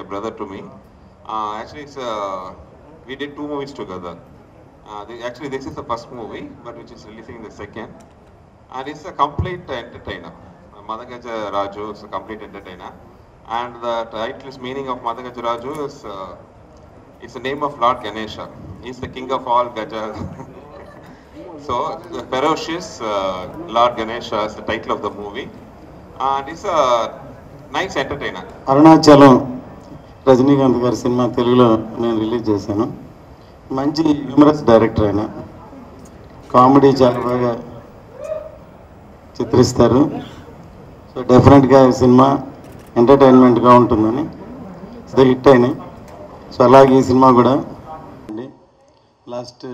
a brother to me. Actually, we did 2 movies together. Actually, this is the first movie, but which is releasing the second. And it's a complete entertainer. Madagaja Raju is a complete entertainer. And the title meaning of Madagaja Raju is it's the name of Lord Ganesha. He's the king of all Gajas. So, the ferocious Lord Ganesha is the title of the movie. And it's a nice entertainer. Arunachalam Rajinikanth గారి cinema తెలుగులో నేను release చేశాను. మంచి humorous director ఆయన, comedy చాలా బాగా చిత్రిస్తారు. So డెఫినెట్గా ఈ సినిమా ఎంటర్టైన్మెంట్గా ఉంటుందని ఇది హిట్ అయినాయి. సో అలాగే ఈ సినిమా కూడా లాస్ట్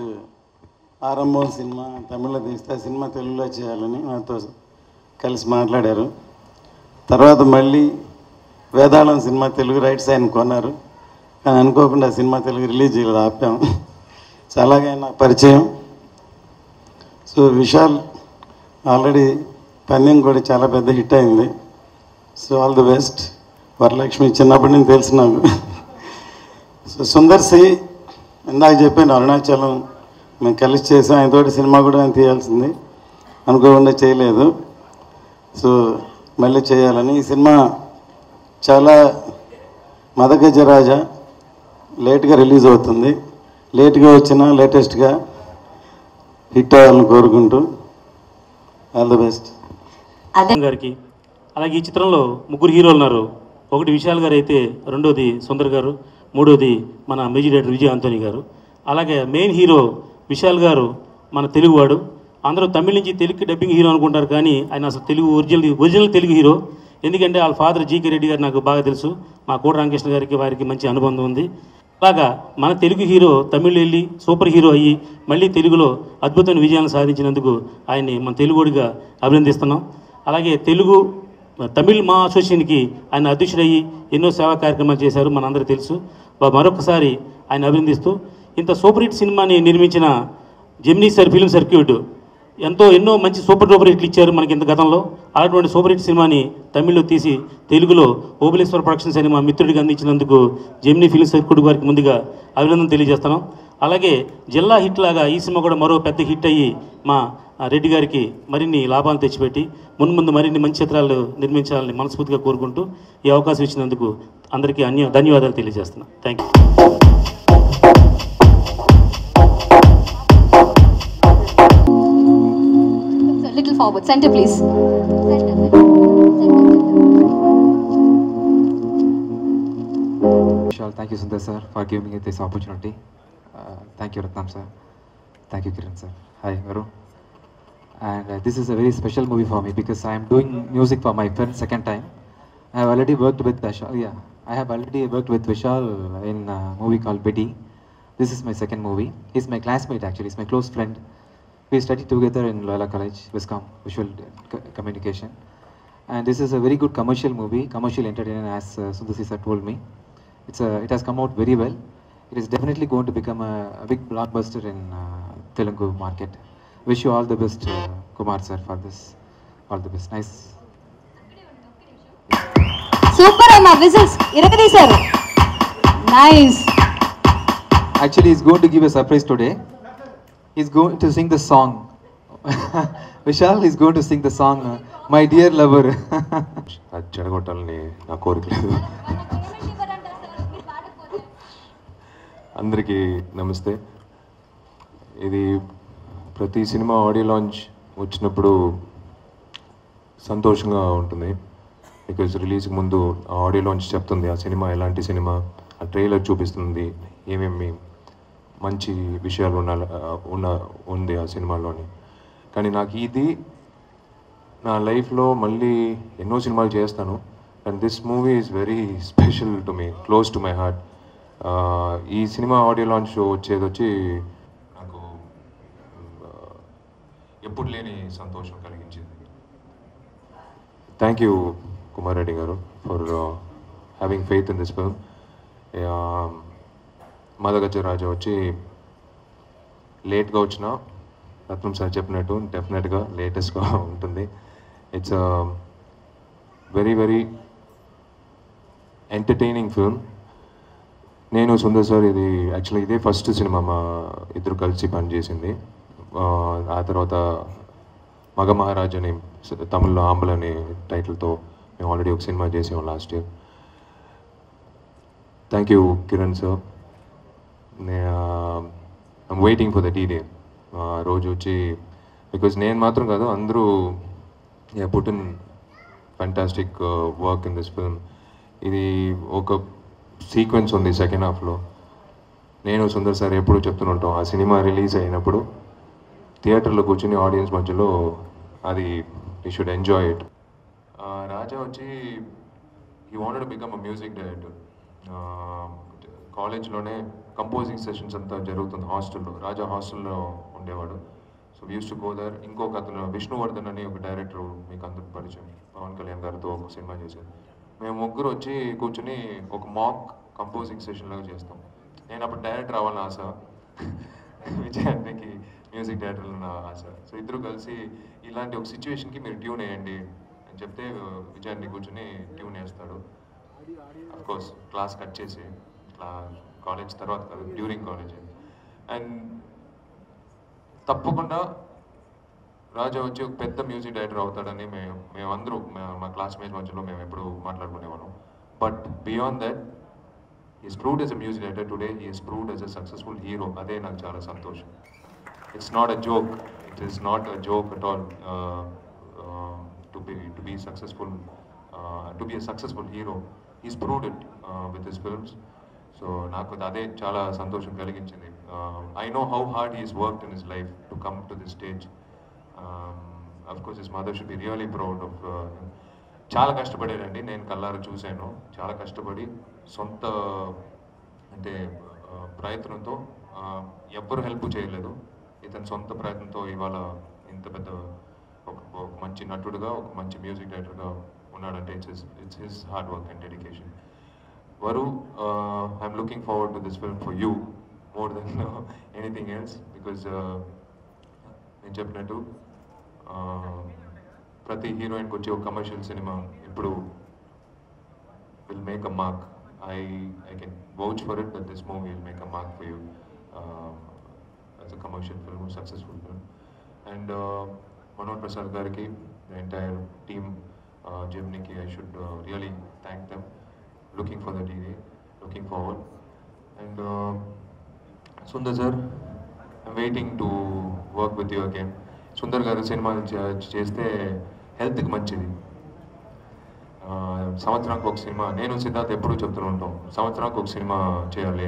ఆరంభం సినిమా తమిళ్లో తీస్తే ఆ సినిమా తెలుగులో చేయాలని నాతో కలిసి మాట్లాడారు. తర్వాత మళ్ళీ వేదాళం సినిమా తెలుగు రైట్స్ ఆయన కొన్నారు, కానీ అనుకోకుండా సినిమా తెలుగు రిలీజ్ చేయలేదు, ఆపాము. సో అలాగే నాకు పరిచయం. సో విశాల్ ఆల్రెడీ పందెం కూడా చాలా పెద్ద హిట్ అయింది. So all the best. Varalakshmi చిన్నప్పటి నుంచి తెలుసు నాకు. సో సుందర్ సి ఇందాక చెప్పాను, అరుణాచలం మేము కలిసి చేసాం, ఆయనతోటి సినిమా కూడా ఆయన తీయాల్సింది, అనుకోకుండా చేయలేదు. సో మళ్ళీ చేయాలని ఈ సినిమా చాలా మదగజరాజ లేట్గా రిలీజ్ అవుతుంది. లేట్గా వచ్చినా లేటెస్ట్గా హిట్ అవ్వాలని కోరుకుంటూ ఆల్ ది బెస్ట్ గారికి. అలాగే ఈ చిత్రంలో 3 హీరోలు ఉన్నారు. ఒకటి విశాల్ గారు అయితే, రెండోది సుందర్ గారు, మూడోది మన మ్యూజిక్ డైరెక్టర్ విజయ్ ఆంటోనీ గారు. అలాగే మెయిన్ హీరో విశాల్ గారు మన తెలుగువాడు. అందరూ తమిళ నుంచి తెలుగు డబ్బింగ్ హీరో అనుకుంటారు, కానీ ఆయన అసలు తెలుగు ఒరిజినల్ తెలుగు హీరో. ఎందుకంటే వాళ్ళ ఫాదర్ జీకే రెడ్డి గారు నాకు బాగా తెలుసు, మా కోట రామకృష్ణ గారికి వారికి మంచి అనుబంధం ఉంది. అలాగా మన తెలుగు హీరో తమిళ్ వెళ్ళి సూపర్ హీరో అయ్యి మళ్ళీ తెలుగులో అద్భుతమైన విజయాలను సాధించినందుకు ఆయన్ని మన తెలుగుడిగా అభినందిస్తున్నాం. అలాగే తమిళ్ మా అసోసియేషన్కి ఆయన అధ్యక్షుడయ్యి ఎన్నో సేవా కార్యక్రమాలు చేశారు, మనందరికీ తెలుసు. మరొకసారి ఆయన అభినందిస్తూ, ఇంత సూపర్ హిట్ సినిమాని నిర్మించిన జెమినీ ఫిల్మ్ సర్క్యూట్ ఎన్నో మంచి సూపర్ డూపర్ హిట్లు ఇచ్చారు మనకి ఇంత గతంలో. అలాంటి సూపర్ హిట్ సినిమాని తమిళ్లో తీసి తెలుగులో ఓబులేశ్వర ప్రొడక్షన్స్ అని మా మిత్రుడికి అందించినందుకు జెమినీ ఫిల్మ్ సర్క్యూట్ వారికి ముందుగా అభినందన తెలియజేస్తున్నాం. అలాగే జిల్లా హిట్ లాగా ఈ సినిమా కూడా మరో పెద్ద హిట్ అయ్యి మా రెడ్డి గారికి మరిన్ని లాభాలు తెచ్చిపెట్టి ముందు మరిన్ని మంచి చిత్రాలు నిర్మించాలని మనస్ఫూర్తిగా కోరుకుంటూ ఈ అవకాశం ఇచ్చినందుకు అందరికీ ధన్యవాదాలు తెలియజేస్తున్నాను. Thank you. Little forward, center please. Vishal, thank you Sundar sir for giving me this opportunity. Thank you Ratnam sir. Thank you Kiran sir. Hi Varu. And this is a very special movie for me because I am doing music for my friend second time. I have already worked with Vishal. Yeah, I have already worked with Vishal in a movie called Betty. This is my second movie. He's my classmate actually. He's my close friend. We studied together in Loyola College, Viscom, Visual Communication. And this is a very good commercial movie, commercial entertainer, as Sundar sir told me. It has come out very well. It is definitely going to become a big blockbuster in Telugu market. Wish you all the best, Kumar sir, for this. All the best. Nice. Super Amma, whistles. Irakadi sir. Nice. Actually, he's going to give a surprise today. He's going to sing the song. Vishal is going to sing the song, My Dear Lover. చెడగొట్టాలని నా కోరిక లేదు. అందరికీ నమస్తే. ఇది ప్రతి cinema audio launch వచ్చినప్పుడు సంతోషంగా ఉంటుంది. బికాజ్ రిలీజ్కి ముందు ఆడియో లాంచ్ చెప్తుంది ఆ సినిమా ఎలాంటి సినిమా, ఆ ట్రైలర్ చూపిస్తుంది ఏమేమి మంచి విషయాలు ఉంది ఆ సినిమాలోని. కానీ నాకు ఇది నా లైఫ్లో మళ్ళీ ఎన్నో సినిమాలు చేస్తాను, and this movie is very special to me, close to my heart. ఈ సినిమా ఆడియో లాంచ్ వచ్చి నాకు ఎప్పుడు లేని సంతోషం కలిగించింది. థ్యాంక్ యూ కుమార్ రెడ్డి గారు for having faith in this film. Madagajaraju వచ్చి లేట్గా వచ్చిన రత్నం సార్ చెప్పినట్టు డెఫినెట్గా లేటెస్ట్గా ఉంటుంది. It's very very entertaining film నేను సుందర్ సార్ ఇది యాక్చువల్లీ ఇదే ఫస్ట్ సినిమా మా ఇద్దరు కలిసి పనిచేసింది. ఆ తర్వాత మగ మహారాజ్ అని తమిళ్లో ఆంబల్ అనే టైటిల్తో మేము ఆల్రెడీ ఒక సినిమా చేసాం last year. Thank you Kiran sir. I'm waiting for the day. రోజు వచ్చి బికాజ్ నేను మాత్రం కాదు అందరూ put in fantastic work in this film. ఇది ఒక సీక్వెన్స్ ఉంది సెకండ్ హాఫ్లో. నేను సుందర్ సార్ ఎప్పుడు చెప్తుంటాం ఆ సినిమా రిలీజ్ అయినప్పుడు థియేటర్లో కూర్చుని ఆడియన్స్ మధ్యలో అది you should enjoy it. Raja వచ్చి he wanted to become a music director. కాలేజ్లోనే కంపోజింగ్ సెషన్స్ అంతా జరుగుతుంది హాస్టల్లో. రాజా హాస్టల్లో ఉండేవాడు. So we use to go there. ఇంకొక అతను విష్ణువర్ధన్ అని ఒక డైరెక్టర్ మీకు అందరికి పరిచయం, పవన్ కళ్యాణ్ గారితో ఒక సినిమా చేశారు. మేము ముగ్గురు వచ్చి కూర్చుని ఒక మాక్ కంపోజింగ్ సెషన్ లాగా చేస్తాం. నేను అప్పుడు డైరెక్టర్ అవ్వాలని ఆశ, విజయానికి మ్యూజిక్ డైరెక్టర్ నా ఆశ. సో ఇద్దరు కలిసి ఇలాంటి ఒక సిచ్యువేషన్కి మీరు ట్యూన్ వేయండి అని చెప్తే విజయాన్ని కూర్చుని ట్యూన్ వేస్తాడు. అఫ్కోర్స్ క్లాస్ కట్ చేసి, కాలేజ్ తర్వాత కాదు, డ్యూరింగ్ కాలేజ్. అండ్ తప్పకుండా రాజా వచ్చి ఒక పెద్ద మ్యూజిక్ డైరెక్టర్ అవుతాడని మేమందరూ మా క్లాస్మేట్స్ మధ్యలో మేము ఎప్పుడు మాట్లాడుకునేవాళ్ళం. But beyond that is proved as a music director today. Is proved as a successful hero. అదే నాకు చాలా సంతోషం. It's not a joke. It is not a joke at all to be successful, to be a successful hero. Is proved it with his films. So నాకు అదే చాలా సంతోషం కలిగించింది. I know how hard he's worked in his life to come to this stage. Of course his mother should be really proud of. చాలా కష్టపడారండి, నేను కళ్ళారా చూశాను. చాలా కష్టపడి సొంత అంటే ప్రయత్నంతో, ఎవ్వరు హెల్ప్ చేయలేదు, ఇతని సొంత ప్రయత్నంతో ఇవాళ ఇంత పెద్ద ఒక మంచి నటుడుగా, ఒక మంచి మ్యూజిక్ డైరెక్టర్గా ఉన్నాడంటే it's his hard work and dedication. Varu, I'm looking forward to this film for you more than anything else because నేను చెప్పినట్టు ప్రతి హీరోయిన్కి వచ్చే ఒక కమర్షియల్ సినిమా ఇప్పుడు will make a mark. I can vouch for it that this movie will make a mark for you as a commercial film, a successful film. And Manoj Prasad gariki, the entire team, Gemini, I should really thank them. Looking for the day, looking forward. And Sundar sir, I'm waiting to work with you again. Sundar garu cinema cheste health ki manchidi. సంవత్సరానికి ఒక cinema, నేను సిద్ధార్థ్ ఎప్పుడు చెప్తూ ఉంటాం సంవత్సరానికి ఒక cinema చేయాలి.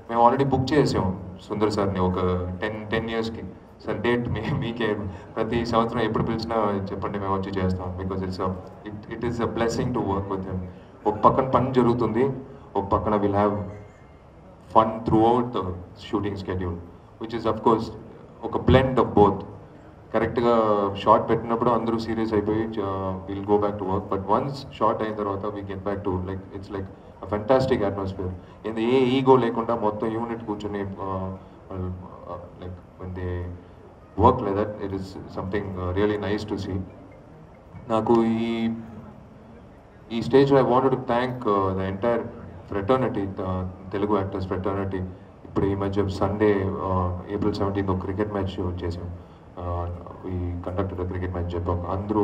మేము ఆల్రెడీ బుక్ చేసాం సుందర్ సార్ని ఒక 10 yearsకి. సార్ డేట్ మీకే ప్రతి సంవత్సరం ఎప్పుడు పిలిచినా చెప్పండి, మేము వచ్చి చేస్తాం. Because it is a blessing to work with him. ఒక పక్కన పని జరుగుతుంది, ఒక పక్కన will have fun through out the shooting schedule, which is of course ఒక బ్లెండ్ ఆఫ్ బోత్. కరెక్ట్గా షార్ట్ పెట్టినప్పుడు అందరూ సీరియస్ అయిపోయి will go back to work. But once short అయిన తర్వాత we get back to it's like a fantastic atmosphere. A ego లేకుండా మొత్తం unit కూర్చొని like when they work like that, it is something really nice to see. నాకు ఈ స్టేజ్లో I wanted to thank the entire fraternity, Telugu actors fraternity. ఇప్పుడు ఈ మధ్య Sunday April 17th ఒక క్రికెట్ మ్యాచ్ చేసాం. ఈ కండక్టెడ్ క్రికెట్ మ్యాచ్ చెప్పాం. అందరూ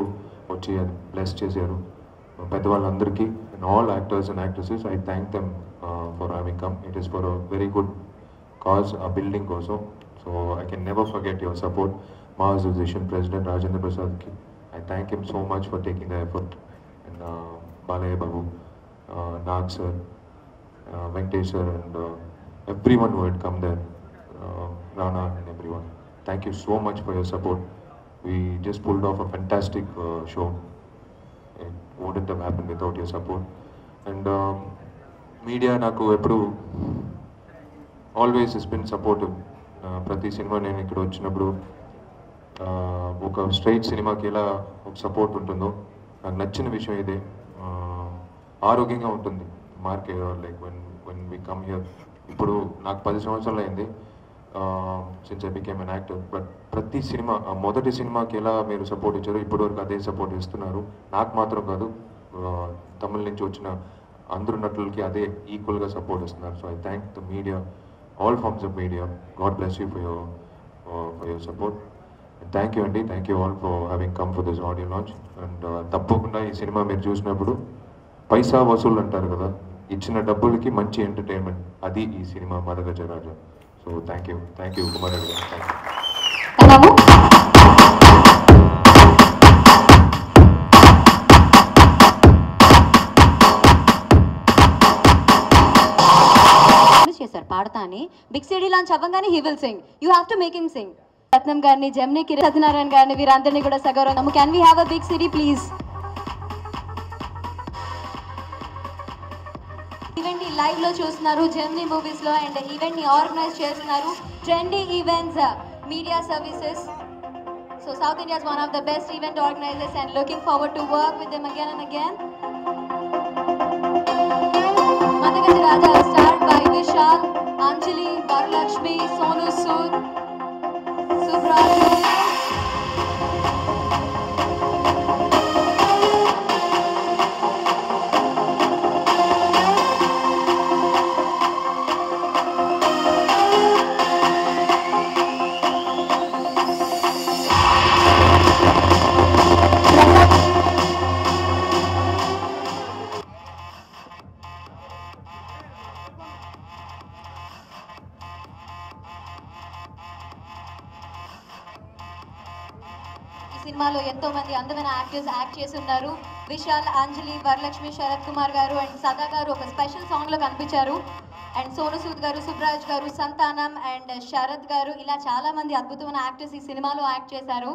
వచ్చి అది బ్లెస్ చేశారు. పెద్దవాళ్ళందరికీ and all actors and actresses I thank them for having come. It is for a very good cause, ఆ బిల్డింగ్ కోసం. So I can never forget your support. మా అసోసియేషన్ ప్రెసిడెంట్ రాజేంద్ర ప్రసాద్కి I thank him so much for taking the effort. And Balayya Babu, Nag sir, Venkatesh sir, and everyone who had come there, Rana and everyone. Thank you so much for your support. We just pulled off a fantastic show. It wouldn't have happened without your support. And media naku eppudu always has been supportive. Prati cinema nenu ikkada vachinappudu oka straight cinema ki ela oka support untundo నాకు నచ్చిన విషయం ఇదే. ఆరోగ్యంగా ఉంటుంది market. Like when we come here, ఇప్పుడు నాకు 10 సంవత్సరాలు అయింది since I became an actor. But ప్రతి సినిమా, మొదటి సినిమాకి ఎలా మీరు సపోర్ట్ ఇచ్చారో ఇప్పటివరకు అదే సపోర్ట్ ఇస్తున్నారు. నాకు మాత్రం కాదు, తమిళ నుంచి వచ్చిన అందరూ నటులకి అదే ఈక్వల్గా సపోర్ట్ ఇస్తున్నారు. So I thank the media, all forms of media. God bless you for your support. Thank you అండి, thank you all for having come for this audio launch. And తప్పకుండా ఈ సినిమా మీరు చూసినప్పుడు పైసా వసూలు అంటారు కదా, ఇచ్చిన డబ్బులకి మంచి ఎంటర్టైన్మెంట్, అది ఈ cinema Madagajaraju. So thank you Kumar Reddy గారు. Thank you. చేశారు పాడతా అని. బిగ్ సిటీ లాంచ్ అవ్వగానే he will sing. You have to make him sing. Ratnam గారిని, జెమిని, కిరణ్, సత్యనారాయణ గారిని, వీరందరినీ కూడా సగౌరవం. Can we have a big city please? Event ని లైవ్ లో చూస్తున్నారు జెమిని మూవీస్ లో, అండ్ ఈవెంట్ ని ఆర్గనైజ్ చేస్తున్నారు trendy events media services. So south India is one of the best event organisers and looking forward to work with them again and again. Madhagajaraja starred by Vishal, Anjali, Varalakshmi, Sonu Sood, Subraj. సినిమాలో ఎంతో మంది అందమైన actors act చేసి ఉన్నారు. విశాల్, అంజలి, వరలక్ష్మి, శరత్ కుమార్ గారు and సదా గారు ఒక స్పెషల్ సాంగ్ లో కనిపించారు. అండ్ సోను సూద్ గారు, సుబ్రాజ్ గారు, సంతానం అండ్ శరత్ గారు, ఇలా చాలా మంది అద్భుతమైన యాక్టర్స్ ఈ సినిమాలో యాక్ట్ చేశారు.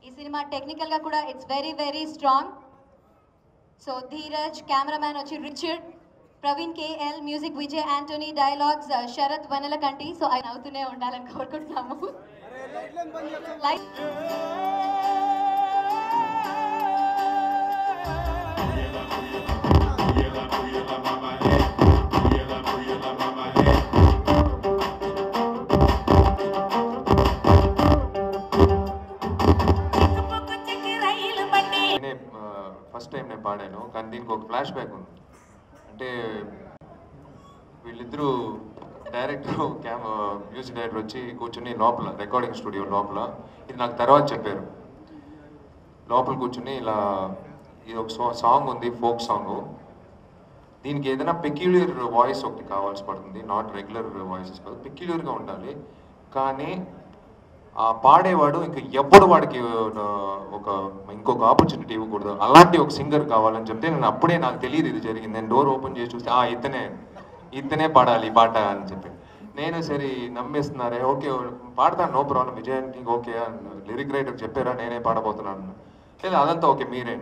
ఈ సినిమా టెక్నికల్ గా కూడా it's very very strong. So Dheeraj, cameraman వచ్చి Richard, Praveen KL, music Vijay Antony, dialogues Sarath Venalakanti. So ఆయన అవుతూనే ఉండాలని కోరుకుంటున్నాము. ఫస్ట్ టైం నేను పాడాను, కానీ దీనికి ఒక ఫ్లాష్ బ్యాక్ ఉంది. అంటే వీళ్ళిద్దరూ డైరెక్టర్, మ్యూజిక్ డైరెక్టర్ వచ్చి కూర్చుని లోపల రికార్డింగ్ స్టూడియో లోపల, ఇది నాకు తర్వాత చెప్పారు, లోపల కూర్చుని ఇలా ఇది ఒక సాంగ్ ఉంది, ఫోక్ సాంగ్, దీనికి ఏదైనా పెక్యులర్ వాయిస్ ఒకటి కావాల్సి పడుతుంది, నాట్ రెగ్యులర్ వాయిసెస్ కాదు, పెక్యులర్గా ఉండాలి. కానీ ఆ పాడేవాడు ఇంకా ఎప్పుడు వాడికి ఇంకొక ఆపర్చునిటీ ఇవ్వకూడదు, అలాంటి ఒక సింగర్ కావాలని చెప్తే నేను అప్పుడే, నాకు తెలియదు ఇది జరిగింది, నేను డోర్ ఓపెన్ చేసి చూస్తే ఇతనే పాడాలి ఈ పాట అని చెప్పి, నేను సరే నమ్మేస్తున్నారే, ఓకే పాడతాను, నో ప్రాబ్లం, విజయానికి ఓకే, లిరిక్ రైటర్ చెప్పారా నేనే పాడబోతున్నాను, లేదు అదంతా ఓకే మీరే.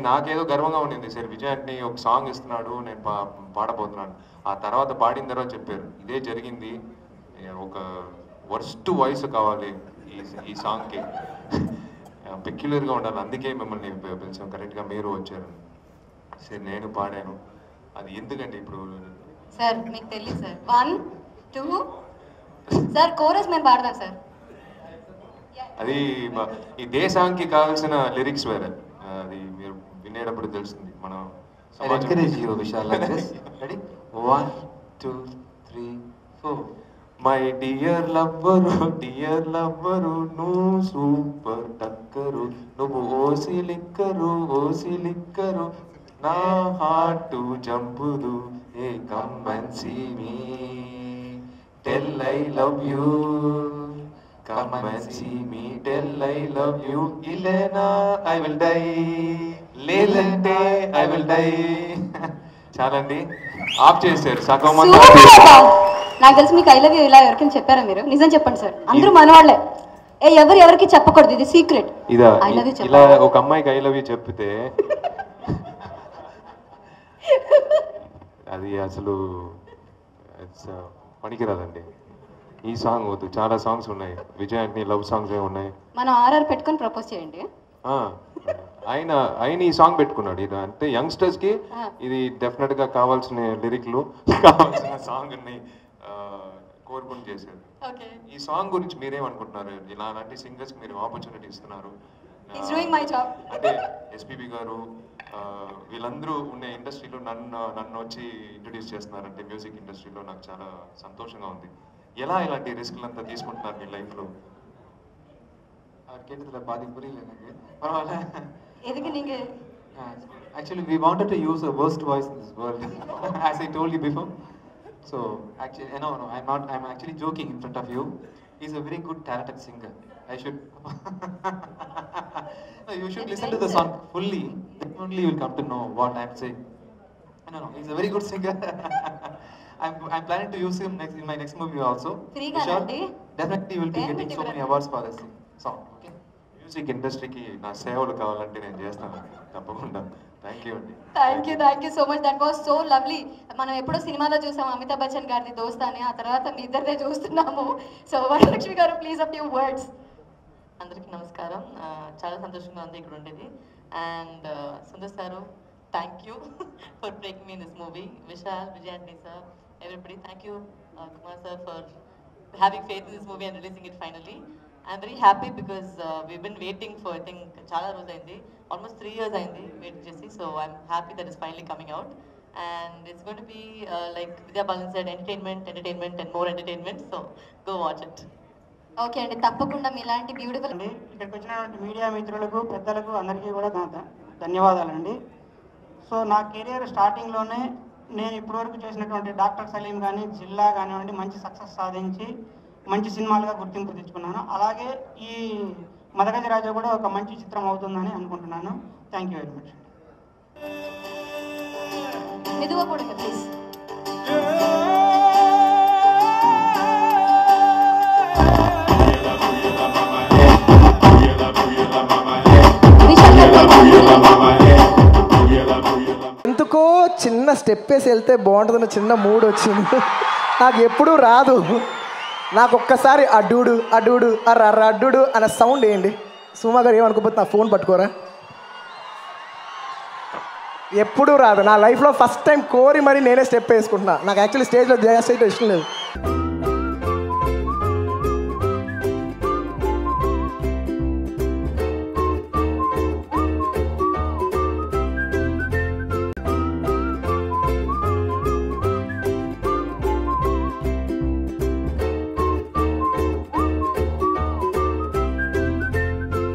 నాకేదో గర్వంగా ఉండింది, సరే విజయాన్ని ఒక సాంగ్ ఇస్తున్నాడు, నేను పాడబోతున్నాను. ఆ తర్వాత పాడిన తర్వాత చెప్పారు ఇదే జరిగింది, ఒక వర్స్ట్ వాయిస్ కావాలి ఈ సాంగ్కి, పెక్యులర్గా ఉండాలి, అందుకే మిమ్మల్ని పిలిచాం, కరెక్ట్గా మీరు వచ్చారు. సరే నేను పాడాను. అది ఎందుకంటే ఇప్పుడు సార్ మీకు తెలియదు సార్, 1 2 సార్ కోరస్ మేము పాడదాం సార్. అది ఈ దేశానికి కావాల్సిన లిరిక్స్ వేరే, అది మీరు వినేటప్పుడు తెలుస్తుంది. మనం One, two, three, four. My dear lover నువ్వు సూపర్ టక్కరు, నువ్వు ఓసి లిక్కరు నా హార్ట్ జంపుదు, ఏ come and see me tell I love you, come and see me tell I love you, Ileana I will die, లేదంటే ఐ విల్ డై. చాలండి, off చేశారు సగం మంది. నాకు తెలిసి మీకు ఐ లవ్ యూ ఇలా ఎవరికైనా చెప్పారా మీరు? నిజం చెప్పండి సార్, అందరూ మనవాళ్లే, ఎవరికి చెప్పకూడదు, ఇది సీక్రెట్. ఐ లవ్ యూ ఇలా ఒక అమ్మాయికి ఐ లవ్ యూ చెప్తే అది అసలు పనికిరాదండి. ఈ సాంగ్ వద్దు, చాలా సాంగ్స్ ఉన్నాయి, విజయాన్ని లవ్ సాంగ్స్ ఏ ఉన్నాయి. మనం ఆర్ఆర్ పెట్టుకొని ప్రపోజ్ చేయండి. ఆయన ఈ సాంగ్ పెట్టుకున్నాడు, ఇది అంటే యంగ్స్టర్స్ కి ఇది డెఫినెట్ గా కావాల్సిన లిరిక్లు, కావాల్సిన సాంగ్ ని కోరుకుని చేశారు. ఈ సాంగ్ గురించి మీరేమనుకుంటున్నారు? ఇలాంటి సింగర్స్ కి మీరు ఆపర్చునిటీ ఇస్తున్నారు, అంటే ఎస్పీబీ గారు, వీళ్ళందరూ ఉన్న ఇండస్ట్రీలో నన్ను వచ్చి ఇంట్రడ్యూస్ చేస్తున్నారంటే మ్యూజిక్ ఇండస్ట్రీలో నాకు చాలా సంతోషంగా ఉంది. ఎలా ఇలాంటి రిస్క్లంతా తీసుకుంటున్నారు మీ లైఫ్లో? கேட்டதுல பாதி புரியல எனக்கு. பரவாயில்ல. எதுக்கு நீங்க Actually, we wanted to use a worst voice in this world, as I told you before. So actually, no, I'm actually joking in front of you. He's a very good talented singer. I should. No, you should listen to the song fully. Then only you will come to know what I'm saying. No, he's a very good singer. I'm planning to use him in my next movie also. Free Sure, definitely you will be getting so many awards for this song. Okay. Music ఇండస్ట్రీకి నా సేవలు కావాలంటే నేను చేస్తాను తప్పకుండా. Thank you అండి. Thank you so much. That was so lovely. మనం ఎప్పుడో సినిమాలో చూసాం అమితాబ్ బచ్చన్ గారిది దోస్త్ అని, ఆ తర్వాత మీ ఇద్దరిదే చూస్తున్నాము. సో వరలక్ష్మి గారు ప్లీజ్ అ ఫ్యూ వర్డ్స్. అందరికీ నమస్కారం. చాలా సంతోషంగా ఉంది ఇక్కడ ఉండేది. అండ్ Sundar sir, thank you for breaking me in this movie. Vishal, Vijayanti sir, everybody, thank you Kumar sir for having faith in this movie and releasing it finally. I'm very happy because we've been waiting for, I think, chala roju ayindi, almost 3 years ayindi wait chesi. So I'm happy that it's finally coming out, and it's going to be like Vidya Balan said, entertainment and more entertainment. So go watch it. Okay అండి, తప్పకుండా మీలాంటి beautiful. ఇక్కడికి వచ్చినటువంటి media మిత్రులకు, పెద్దలకు అందరికీ కూడా ధన్యవాదాలండి. సో నా కెరియర్ స్టార్టింగ్లోనే నేను ఇప్పటివరకు చేసినటువంటి డాక్టర్ సలీం కానీ, జిల్లా కానివ్వండి, మంచి సక్సెస్ సాధించి మంచి సినిమాలుగా గుర్తింపు తెచ్చుకున్నాను. అలాగే ఈ మదగజ రాజా కూడా ఒక మంచి చిత్రం అవుతుందని అనుకుంటున్నాను. Thank you very much. మెదువా కూడా ప్లీజ్. ఎందుకో చిన్న స్టెప్ వేసి వెళ్తే బాగుంటుందని చిన్న మూడ్ వచ్చింది. నాకు ఎప్పుడూ రాదు. నాకు ఒక్కసారి అడ్డుడు అడ్డుడు అనే సౌండ్ వేయండి. సుమా గారు ఏమనుకోపోతే నా ఫోన్ పట్టుకోరా. ఎప్పుడూ రాదు. నా లైఫ్లో ఫస్ట్ టైం కోరి మరి నేనే స్టెప్ వేసుకుంటున్నా. నాకు యాక్చువల్లీ స్టేజ్లో చేస్తే ఇష్టం లేదు.